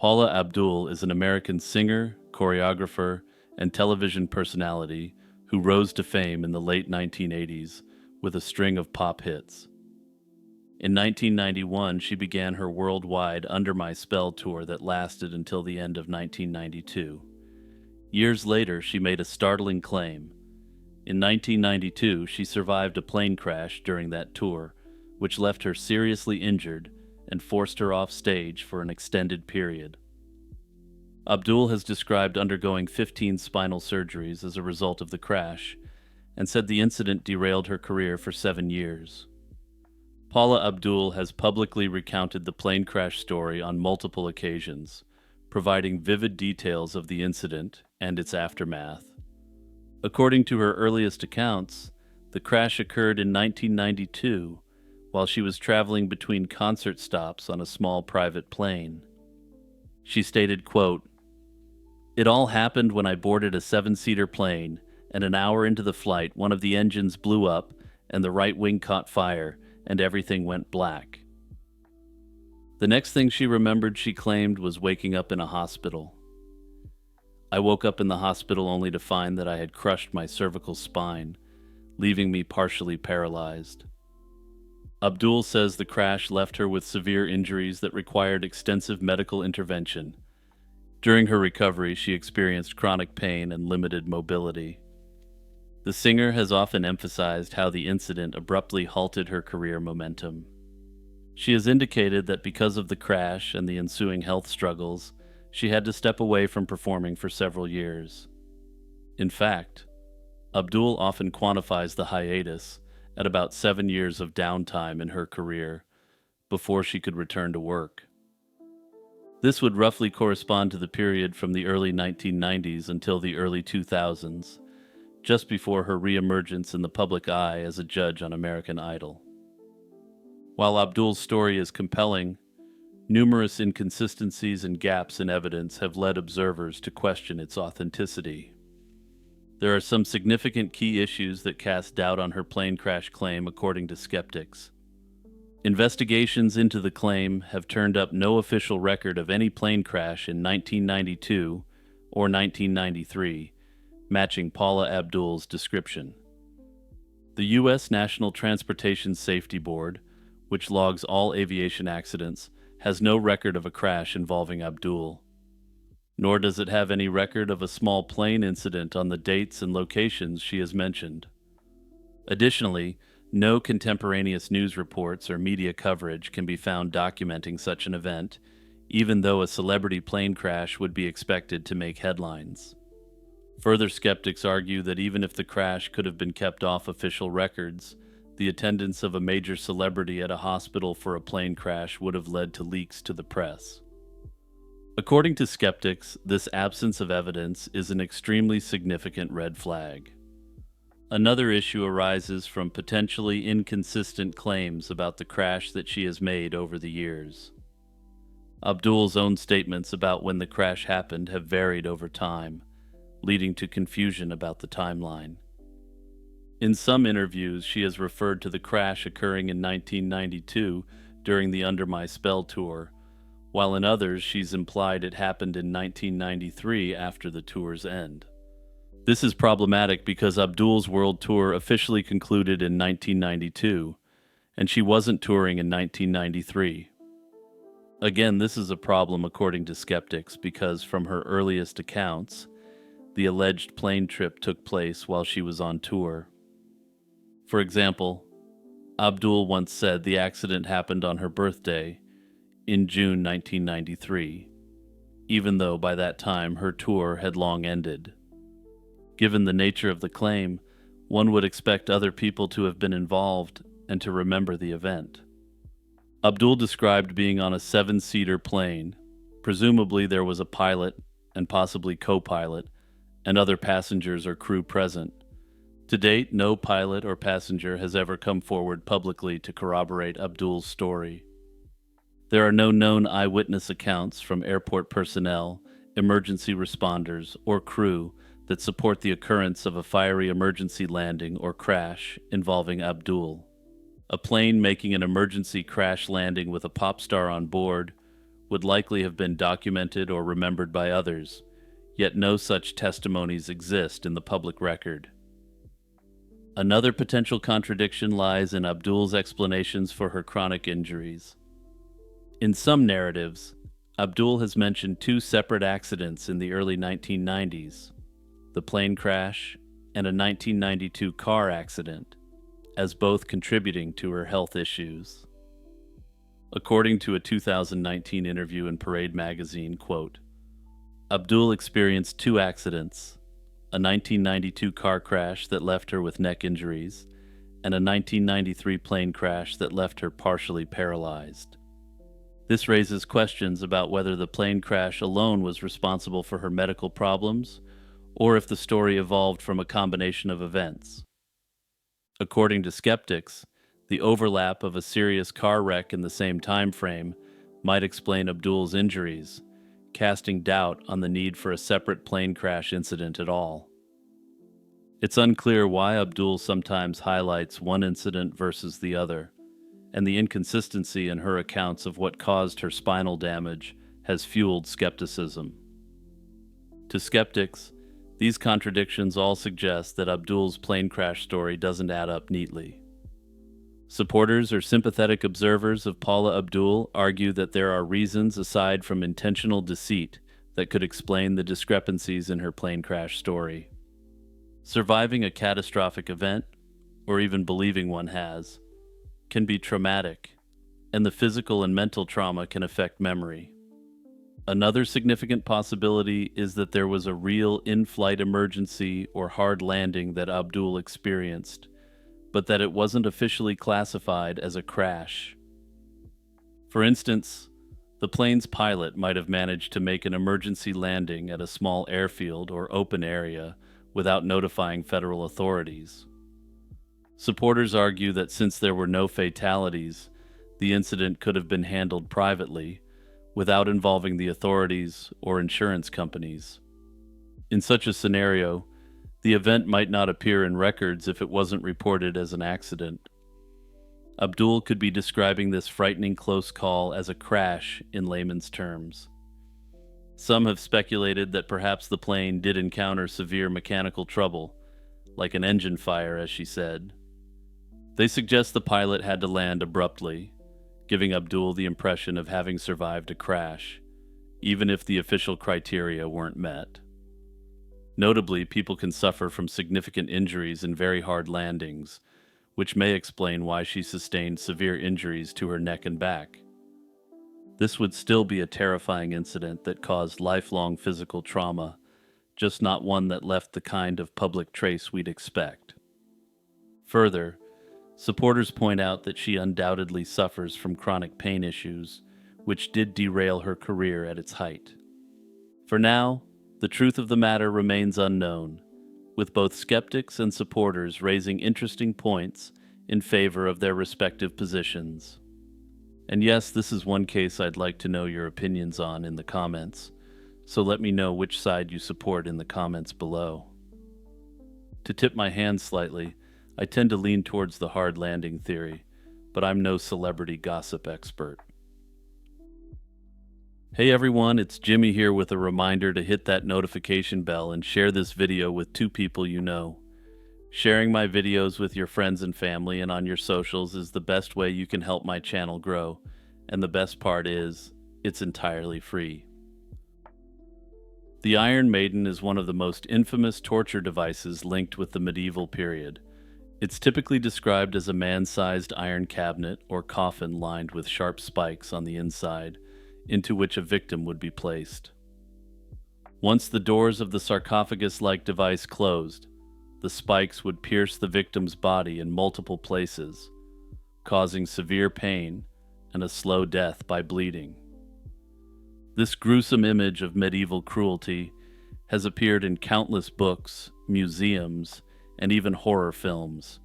Paula Abdul is an American singer, choreographer, and television personality who rose to fame in the late 1980s with a string of pop hits. In 1991, she began her worldwide Under My Spell tour that lasted until the end of 1992. Years later, she made a startling claim. In 1992, she survived a plane crash during that tour, which left her seriously injured and forced her off stage for an extended period. Abdul has described undergoing 15 spinal surgeries as a result of the crash and said the incident derailed her career for 7 years. Paula Abdul has publicly recounted the plane crash story on multiple occasions, providing vivid details of the incident and its aftermath. According to her earliest accounts, the crash occurred in 1992 while she was traveling between concert stops on a small private plane. She stated, quote, "It all happened when I boarded a 7-seater plane, and an hour into the flight, one of the engines blew up and the right wing caught fire, and everything went black." The next thing she remembered, she claimed, was waking up in a hospital. "I woke up in the hospital only to find that I had crushed my cervical spine, leaving me partially paralyzed." Abdul says the crash left her with severe injuries that required extensive medical intervention. During her recovery, she experienced chronic pain and limited mobility. The singer has often emphasized how the incident abruptly halted her career momentum. She has indicated that because of the crash and the ensuing health struggles, she had to step away from performing for several years. In fact, Abdul often quantifies the hiatus at about 7 years of downtime in her career before she could return to work. This would roughly correspond to the period from the early 1990s until the early 2000s, just before her reemergence in the public eye as a judge on American Idol. While Abdul's story is compelling, numerous inconsistencies and gaps in evidence have led observers to question its authenticity. There are some significant key issues that cast doubt on her plane crash claim, according to skeptics. Investigations into the claim have turned up no official record of any plane crash in 1992 or 1993, matching Paula Abdul's description. The U.S. National Transportation Safety Board, which logs all aviation accidents, has no record of a crash involving Abdul. Nor does it have any record of a small plane incident on the dates and locations she has mentioned. Additionally, no contemporaneous news reports or media coverage can be found documenting such an event, even though a celebrity plane crash would be expected to make headlines. Further, skeptics argue that even if the crash could have been kept off official records, the attendance of a major celebrity at a hospital for a plane crash would have led to leaks to the press. According to skeptics, this absence of evidence is an extremely significant red flag. Another issue arises from potentially inconsistent claims about the crash that she has made over the years. Abdul's own statements about when the crash happened have varied over time, leading to confusion about the timeline. In some interviews, she has referred to the crash occurring in 1992 during the Under My Spell tour, while in others she's implied it happened in 1993 after the tour's end. This is problematic because Abdul's world tour officially concluded in 1992, and she wasn't touring in 1993. Again, this is a problem according to skeptics because from her earliest accounts, the alleged plane trip took place while she was on tour. For example, Abdul once said the accident happened on her birthday in June 1993, even though by that time her tour had long ended. Given the nature of the claim, one would expect other people to have been involved and to remember the event. Abdul described being on a 7-seater plane. Presumably there was a pilot and possibly co-pilot and other passengers or crew present. To date, no pilot or passenger has ever come forward publicly to corroborate Abdul's story. There are no known eyewitness accounts from airport personnel, emergency responders, or crew that support the occurrence of a fiery emergency landing or crash involving Abdul. A plane making an emergency crash landing with a pop star on board would likely have been documented or remembered by others, yet no such testimonies exist in the public record. Another potential contradiction lies in Abdul's explanations for her chronic injuries. In some narratives, Abdul has mentioned two separate accidents in the early 1990s, the plane crash and a 1992 car accident, as both contributing to her health issues. According to a 2019 interview in Parade magazine, quote, Abdul experienced two accidents, a 1992 car crash that left her with neck injuries, and a 1993 plane crash that left her partially paralyzed. This raises questions about whether the plane crash alone was responsible for her medical problems, or if the story evolved from a combination of events. According to skeptics, the overlap of a serious car wreck in the same time frame might explain Abdul's injuries, casting doubt on the need for a separate plane crash incident at all. It's unclear why Abdul sometimes highlights one incident versus the other, and the inconsistency in her accounts of what caused her spinal damage has fueled skepticism. To skeptics, these contradictions all suggest that Abdul's plane crash story doesn't add up neatly. Supporters or sympathetic observers of Paula Abdul argue that there are reasons aside from intentional deceit that could explain the discrepancies in her plane crash story. Surviving a catastrophic event, or even believing one has, can be traumatic, and the physical and mental trauma can affect memory. Another significant possibility is that there was a real in-flight emergency or hard landing that Abdul experienced, but that it wasn't officially classified as a crash. For instance, the plane's pilot might have managed to make an emergency landing at a small airfield or open area without notifying federal authorities. Supporters argue that since there were no fatalities, the incident could have been handled privately, without involving the authorities or insurance companies. In such a scenario, the event might not appear in records if it wasn't reported as an accident. Abdul could be describing this frightening close call as a crash in layman's terms. Some have speculated that perhaps the plane did encounter severe mechanical trouble, like an engine fire, as she said. They suggest the pilot had to land abruptly, giving Abdul the impression of having survived a crash, even if the official criteria weren't met. Notably, people can suffer from significant injuries in very hard landings, which may explain why she sustained severe injuries to her neck and back. This would still be a terrifying incident that caused lifelong physical trauma, just not one that left the kind of public trace we'd expect. Further, supporters point out that she undoubtedly suffers from chronic pain issues, which did derail her career at its height. For now, the truth of the matter remains unknown, with both skeptics and supporters raising interesting points in favor of their respective positions. And yes, this is one case I'd like to know your opinions on in the comments, so let me know which side you support in the comments below. To tip my hand slightly, I tend to lean towards the hard landing theory, but I'm no celebrity gossip expert. Hey everyone, it's Jimmy here with a reminder to hit that notification bell and share this video with 2 people you know. Sharing my videos with your friends and family and on your socials is the best way you can help my channel grow, and the best part is, it's entirely free. The Iron Maiden is one of the most infamous torture devices linked with the medieval period. It's typically described as a man-sized iron cabinet or coffin lined with sharp spikes on the inside, into which a victim would be placed. Once the doors of the sarcophagus-like device closed, the spikes would pierce the victim's body in multiple places, causing severe pain and a slow death by bleeding. This gruesome image of medieval cruelty has appeared in countless books, museums, and even horror films.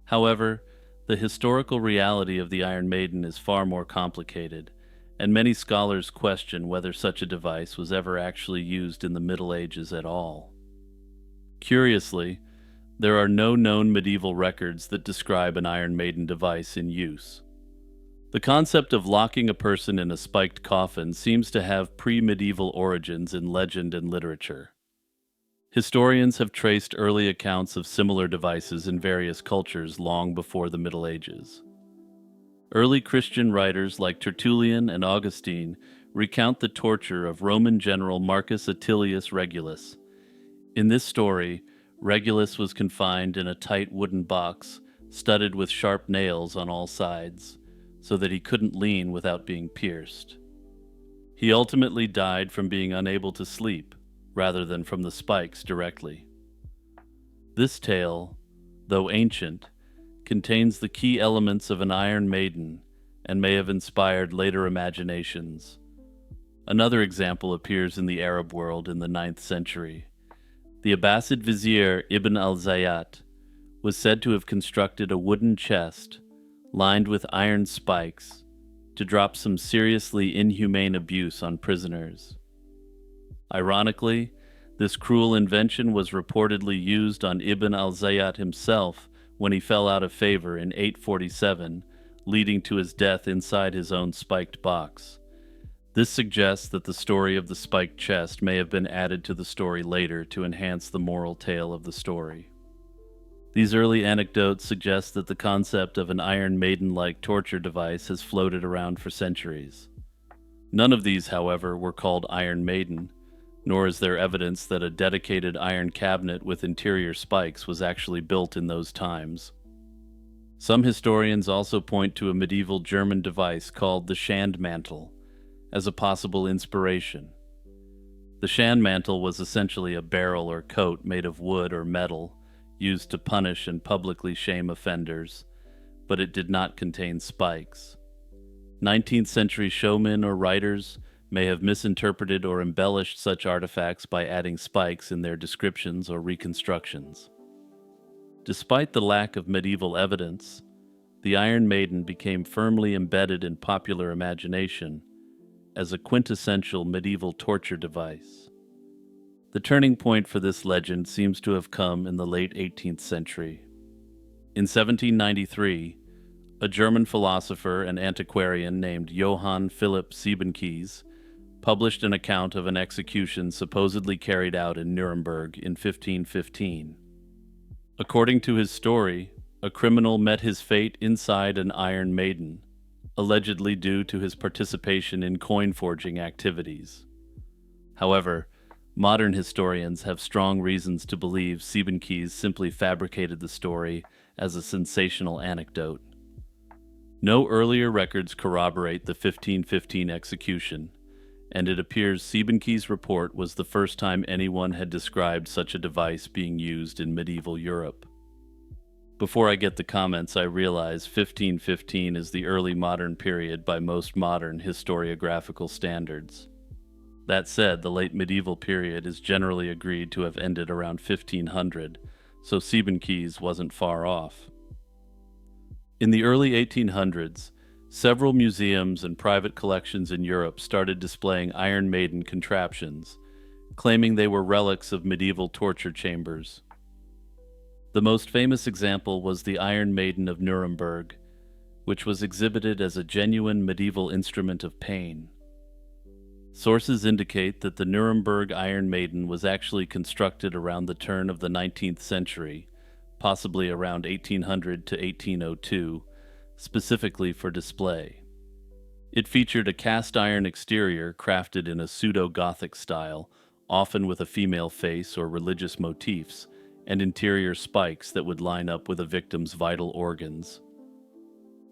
However, the historical reality of the Iron Maiden is far more complicated, and many scholars question whether such a device was ever actually used in the Middle Ages at all. Curiously, there are no known medieval records that describe an Iron Maiden device in use. The concept of locking a person in a spiked coffin seems to have pre-medieval origins in legend and literature. Historians have traced early accounts of similar devices in various cultures long before the Middle Ages. Early Christian writers like Tertullian and Augustine recount the torture of Roman general Marcus Attilius Regulus. In this story, Regulus was confined in a tight wooden box studded with sharp nails on all sides, so that he couldn't lean without being pierced. He ultimately died from being unable to sleep, rather than from the spikes directly. This tale, though ancient, contains the key elements of an Iron Maiden and may have inspired later imaginations. Another example appears in the Arab world in the 9th century. The Abbasid vizier Ibn al-Zayyat was said to have constructed a wooden chest lined with iron spikes to drop some seriously inhumane abuse on prisoners. Ironically, this cruel invention was reportedly used on Ibn al-Zayyat himself when he fell out of favor in 847, leading to his death inside his own spiked box. This suggests that the story of the spiked chest may have been added to the story later to enhance the moral tale of the story. These early anecdotes suggest that the concept of an Iron Maiden-like torture device has floated around for centuries. None of these, however, were called Iron Maiden, nor is there evidence that a dedicated iron cabinet with interior spikes was actually built in those times. Some historians also point to a medieval German device called the Schandmantel as a possible inspiration. The Schandmantel was essentially a barrel or coat made of wood or metal used to punish and publicly shame offenders, but it did not contain spikes. 19th century showmen or writers may have misinterpreted or embellished such artifacts by adding spikes in their descriptions or reconstructions. Despite the lack of medieval evidence, the Iron Maiden became firmly embedded in popular imagination as a quintessential medieval torture device. The turning point for this legend seems to have come in the late 18th century. In 1793, a German philosopher and antiquarian named Johann Philipp Siebenkees published an account of an execution supposedly carried out in Nuremberg in 1515. According to his story, a criminal met his fate inside an Iron Maiden, allegedly due to his participation in coin-forging activities. However, modern historians have strong reasons to believe Siebenkees simply fabricated the story as a sensational anecdote. No earlier records corroborate the 1515 execution, and it appears Siebenkees' report was the first time anyone had described such a device being used in medieval Europe. Before I get the comments, I realize 1515 is the early modern period by most modern historiographical standards. That said, the late medieval period is generally agreed to have ended around 1500, so Siebenkees wasn't far off. In the early 1800s, several museums and private collections in Europe started displaying Iron Maiden contraptions, claiming they were relics of medieval torture chambers. The most famous example was the Iron Maiden of Nuremberg, which was exhibited as a genuine medieval instrument of pain. Sources indicate that the Nuremberg Iron Maiden was actually constructed around the turn of the 19th century, possibly around 1800 to 1802, specifically for display. It featured a cast iron exterior crafted in a pseudo-Gothic style, often with a female face or religious motifs, and interior spikes that would line up with a victim's vital organs.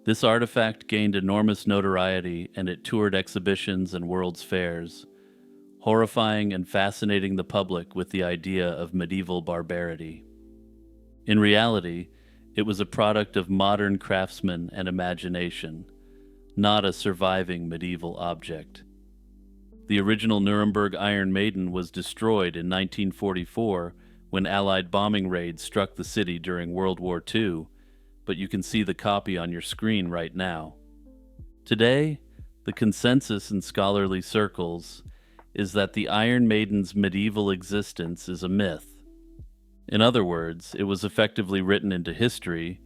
This artifact gained enormous notoriety and it toured exhibitions and world's fairs, horrifying and fascinating the public with the idea of medieval barbarity. In reality, it was a product of modern craftsmen and imagination, not a surviving medieval object. The original Nuremberg Iron Maiden was destroyed in 1944 when Allied bombing raids struck the city during World War II, but you can see the copy on your screen right now. Today, the consensus in scholarly circles is that the Iron Maiden's medieval existence is a myth. In other words, it was effectively written into history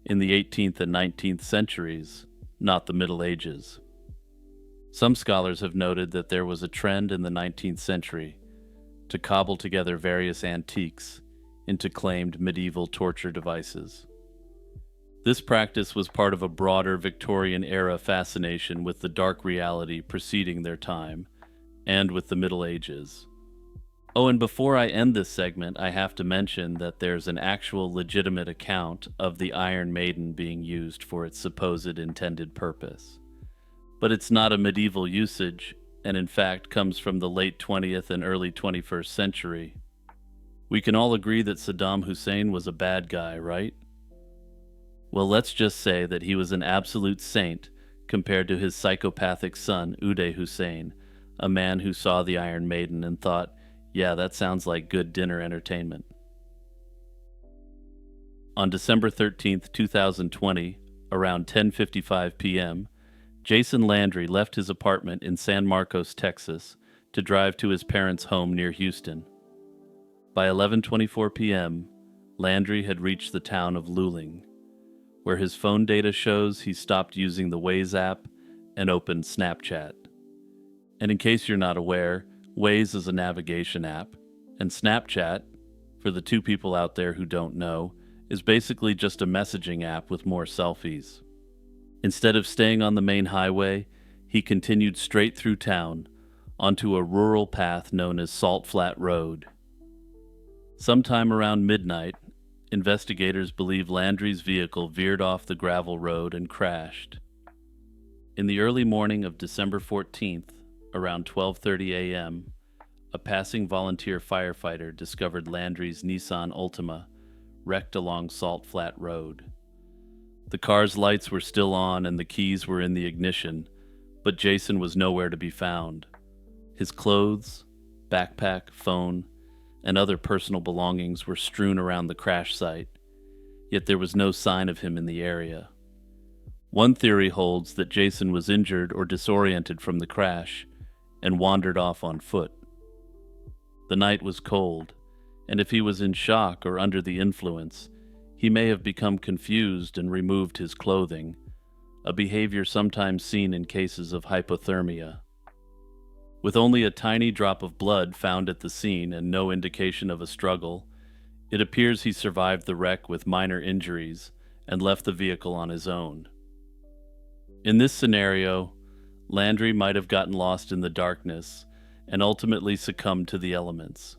in the 18th and 19th centuries, not the Middle Ages. Some scholars have noted that there was a trend in the 19th century to cobble together various antiques into claimed medieval torture devices. This practice was part of a broader Victorian-era fascination with the dark reality preceding their time and with the Middle Ages. Oh, and before I end this segment, I have to mention that there's an actual legitimate account of the Iron Maiden being used for its supposed intended purpose. But it's not a medieval usage, and in fact comes from the late 20th and early 21st century. We can all agree that Saddam Hussein was a bad guy, right? Well, let's just say that he was an absolute saint compared to his psychopathic son, Uday Hussein, a man who saw the Iron Maiden and thought, yeah, that sounds like good dinner entertainment. On December 13th, 2020, around 10:55 p.m., Jason Landry left his apartment in San Marcos, Texas, to drive to his parents' home near Houston. By 11:24 p.m., Landry had reached the town of Luling, where his phone data shows he stopped using the Waze app and opened Snapchat. And in case you're not aware, Waze is a navigation app, and Snapchat, for the two people out there who don't know, is basically just a messaging app with more selfies. Instead of staying on the main highway, he continued straight through town, onto a rural path known as Salt Flat Road. Sometime around midnight, investigators believe Landry's vehicle veered off the gravel road and crashed. In the early morning of December 14th, around 12:30 a.m., a passing volunteer firefighter discovered Landry's Nissan Altima wrecked along Salt Flat Road. The car's lights were still on and the keys were in the ignition, but Jason was nowhere to be found. His clothes, backpack, phone, and other personal belongings were strewn around the crash site, yet there was no sign of him in the area. One theory holds that Jason was injured or disoriented from the crash and wandered off on foot. The night was cold, and if he was in shock or under the influence, he may have become confused and removed his clothing, a behavior sometimes seen in cases of hypothermia. With only a tiny drop of blood found at the scene and no indication of a struggle, it appears he survived the wreck with minor injuries and left the vehicle on his own. In this scenario, Landry might have gotten lost in the darkness and ultimately succumbed to the elements.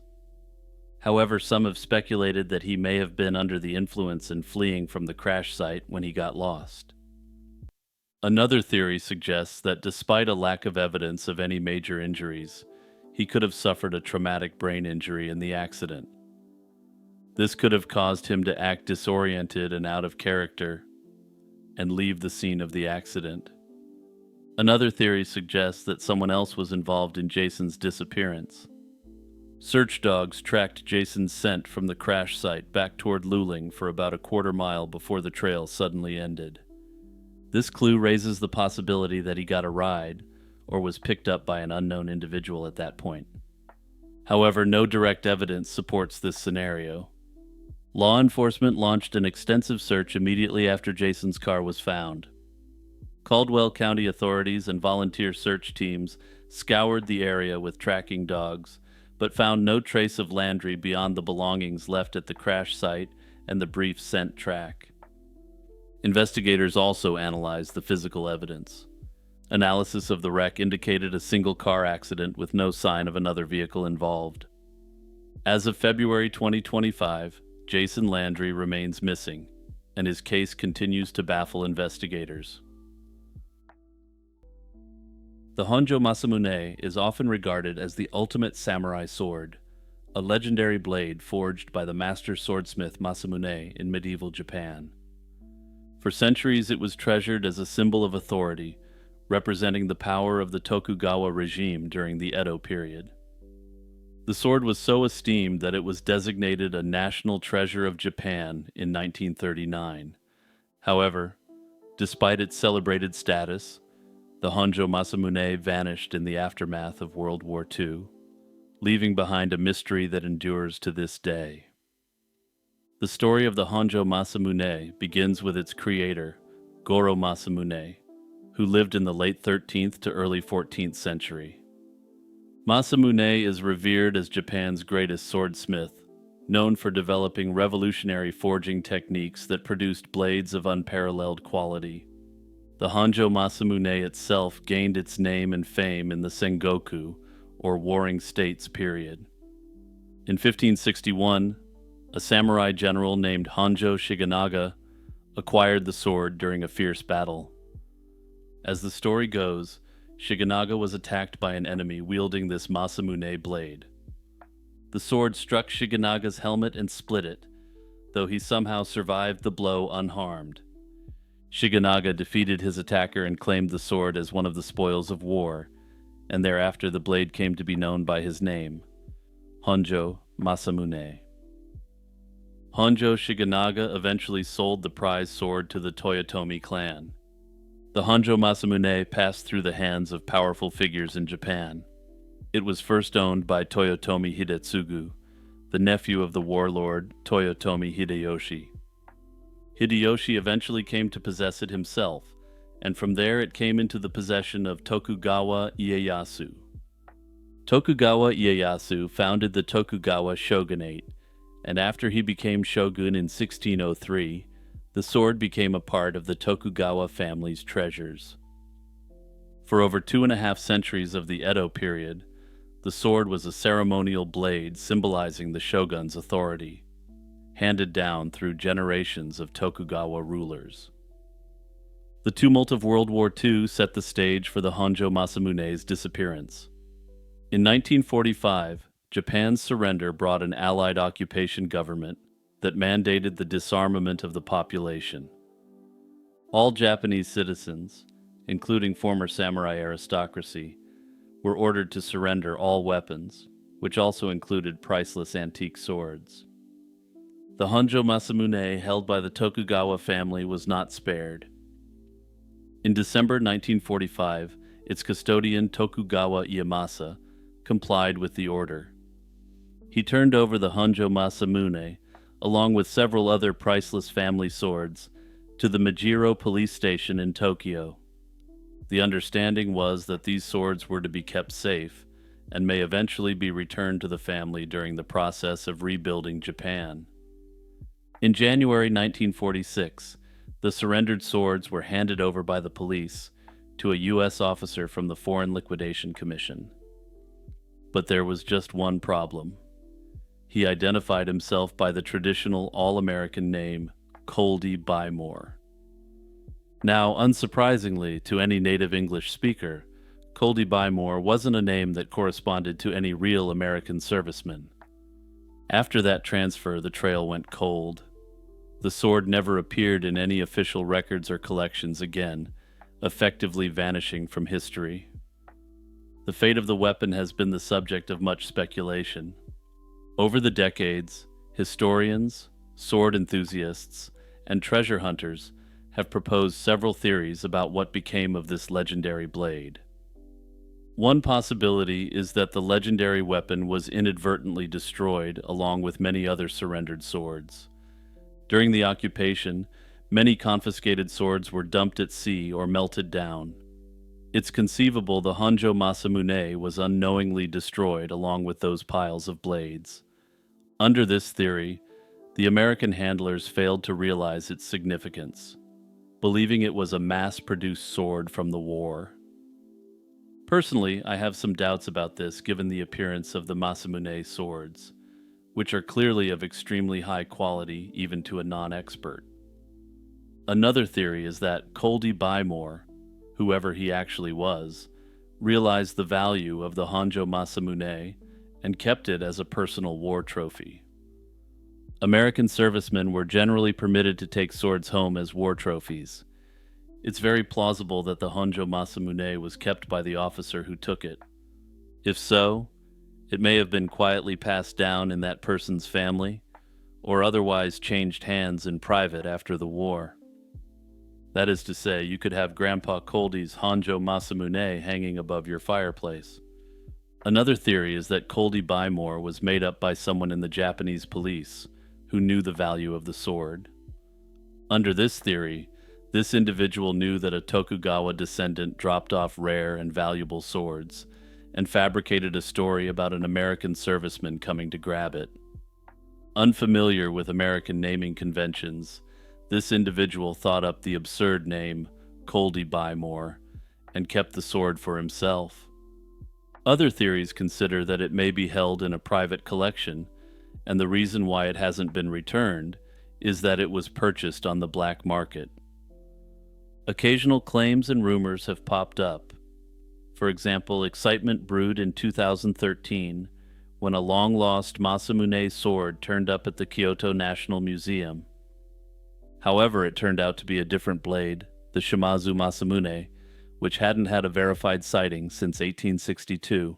However, some have speculated that he may have been under the influence and fleeing from the crash site when he got lost. Another theory suggests that despite a lack of evidence of any major injuries, he could have suffered a traumatic brain injury in the accident. This could have caused him to act disoriented and out of character and leave the scene of the accident. Another theory suggests that someone else was involved in Jason's disappearance. Search dogs tracked Jason's scent from the crash site back toward Luling for about a quarter mile before the trail suddenly ended. This clue raises the possibility that he got a ride or was picked up by an unknown individual at that point. However, no direct evidence supports this scenario. Law enforcement launched an extensive search immediately after Jason's car was found. Caldwell County authorities and volunteer search teams scoured the area with tracking dogs, but found no trace of Landry beyond the belongings left at the crash site and the brief scent track. Investigators also analyzed the physical evidence. Analysis of the wreck indicated a single car accident with no sign of another vehicle involved. As of February 2025, Jason Landry remains missing, and his case continues to baffle investigators. The Honjo Masamune is often regarded as the ultimate samurai sword, a legendary blade forged by the master swordsmith Masamune in medieval Japan. For centuries it was treasured as a symbol of authority, representing the power of the Tokugawa regime during the Edo period. The sword was so esteemed that it was designated a national treasure of Japan in 1939. However, despite its celebrated status, the Honjo Masamune vanished in the aftermath of World War II, leaving behind a mystery that endures to this day. The story of the Honjo Masamune begins with its creator, Goro Masamune, who lived in the late 13th to early 14th century. Masamune is revered as Japan's greatest swordsmith, known for developing revolutionary forging techniques that produced blades of unparalleled quality. The Honjo Masamune itself gained its name and fame in the Sengoku, or Warring States period. In 1561, a samurai general named Honjo Shiganaga acquired the sword during a fierce battle. As the story goes, Shiganaga was attacked by an enemy wielding this Masamune blade. The sword struck Shiganaga's helmet and split it, though he somehow survived the blow unharmed. Shiganaga defeated his attacker and claimed the sword as one of the spoils of war, and thereafter the blade came to be known by his name, Honjo Masamune. Honjo Shiganaga eventually sold the prize sword to the Toyotomi clan. The Honjo Masamune passed through the hands of powerful figures in Japan. It was first owned by Toyotomi Hidetsugu, the nephew of the warlord Toyotomi Hideyoshi. Hideyoshi eventually came to possess it himself, and from there it came into the possession of Tokugawa Ieyasu. Tokugawa Ieyasu founded the Tokugawa shogunate, and after he became shogun in 1603, the sword became a part of the Tokugawa family's treasures. For over 2.5 centuries of the Edo period, the sword was a ceremonial blade symbolizing the shogun's authority, handed down through generations of Tokugawa rulers. The tumult of World War II set the stage for the Honjo Masamune's disappearance. In 1945, Japan's surrender brought an Allied occupation government that mandated the disarmament of the population. All Japanese citizens, including former samurai aristocracy, were ordered to surrender all weapons, which also included priceless antique swords. The Honjo Masamune held by the Tokugawa family was not spared. In December 1945, its custodian Tokugawa Ieyasu complied with the order. He turned over the Honjo Masamune, along with several other priceless family swords, to the Majiro police station in Tokyo. The understanding was that these swords were to be kept safe and may eventually be returned to the family during the process of rebuilding Japan. In January 1946, the surrendered swords were handed over by the police to a U.S. officer from the Foreign Liquidation Commission. But there was just one problem. He identified himself by the traditional all-American name, Coldy Bymore. Now, unsurprisingly to any native English speaker, Coldy Bymore wasn't a name that corresponded to any real American serviceman. After that transfer, the trail went cold. The sword never appeared in any official records or collections again, effectively vanishing from history. The fate of the weapon has been the subject of much speculation. Over the decades, historians, sword enthusiasts, and treasure hunters have proposed several theories about what became of this legendary blade. One possibility is that the legendary weapon was inadvertently destroyed along with many other surrendered swords. During the occupation, many confiscated swords were dumped at sea or melted down. It's conceivable the Honjo Masamune was unknowingly destroyed along with those piles of blades. Under this theory, the American handlers failed to realize its significance, believing it was a mass-produced sword from the war. Personally, I have some doubts about this given the appearance of the Masamune swords, which are clearly of extremely high quality even to a non-expert. Another theory is that Coldy Bymore, whoever he actually was, realized the value of the Honjo Masamune and kept it as a personal war trophy. American servicemen were generally permitted to take swords home as war trophies. It's very plausible that the Honjo Masamune was kept by the officer who took it. If so, it may have been quietly passed down in that person's family, or otherwise changed hands in private after the war. That is to say, you could have Grandpa Coldy's Honjo Masamune hanging above your fireplace. Another theory is that Coldy Bymore was made up by someone in the Japanese police who knew the value of the sword. Under this theory, This individual knew that a Tokugawa descendant dropped off rare and valuable swords and fabricated a story about an American serviceman coming to grab it. Unfamiliar with American naming conventions, this individual thought up the absurd name Coldy Bymore and kept the sword for himself. Other theories consider that it may be held in a private collection, and the reason why it hasn't been returned is that it was purchased on the black market. Occasional claims and rumors have popped up. For example, excitement brewed in 2013 when a long-lost Masamune sword turned up at the Kyoto National Museum. However, it turned out to be a different blade, the Shimazu Masamune, which hadn't had a verified sighting since 1862.